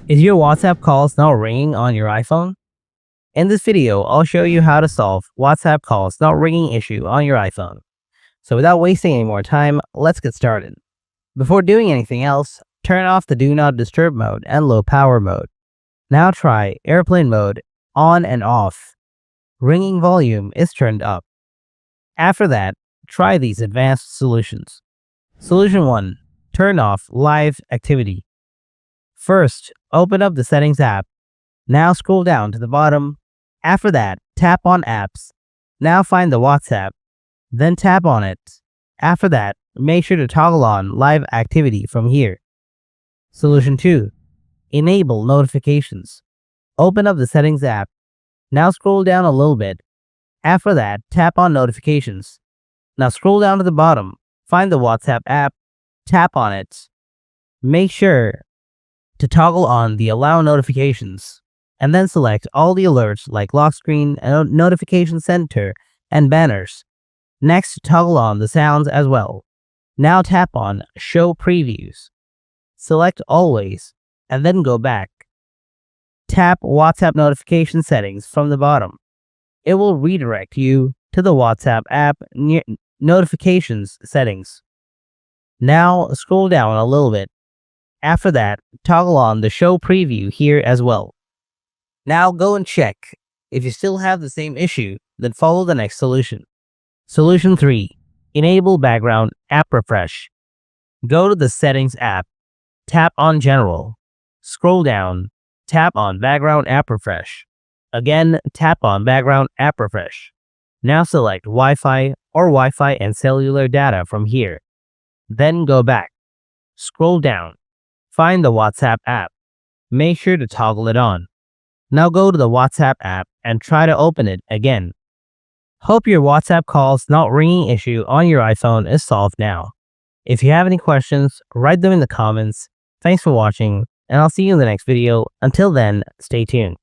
Is your WhatsApp calls not ringing on your iPhone? In this video, I'll show you how to solve WhatsApp calls not ringing issue on your iPhone. So without wasting any more time, let's get started. Before doing anything else, turn off the Do Not Disturb mode and Low Power mode. Now try Airplane mode on and off. Ringing volume is turned up. After that, try these advanced solutions. Solution 1. Turn off live activity. First, open up the Settings app. Now scroll down to the bottom. After that, tap on Apps. Now find the WhatsApp. Then tap on it. After that, make sure to toggle on live activity from here. Solution 2. Enable notifications. Open up the Settings app. Now scroll down a little bit. After that, tap on Notifications. Now scroll down to the bottom. Find the WhatsApp app. Tap on it. Make sure to toggle on the Allow Notifications, and then select all the alerts like lock screen, notification center, and banners. Next, toggle on the sounds as well. Now tap on Show Previews. Select Always, and then go back. Tap WhatsApp notification settings from the bottom. It will redirect you to the WhatsApp app notifications settings. Now scroll down a little bit. After that, toggle on the Show Preview here as well. Now go and check. If you still have the same issue, then follow the next solution. Solution 3. Enable Background App Refresh. Go to the Settings app. Tap on General. Scroll down. Tap on Background App Refresh. Again, tap on Background App Refresh. Now select Wi-Fi or Wi-Fi and cellular data from here. Then go back. Scroll down. Find the WhatsApp app. Make sure to toggle it on. Now go to the WhatsApp app and try to open it again. Hope your WhatsApp calls not ringing issue on your iPhone is solved now. If you have any questions, write them in the comments. Thanks for watching, and I'll see you in the next video. Until then, stay tuned.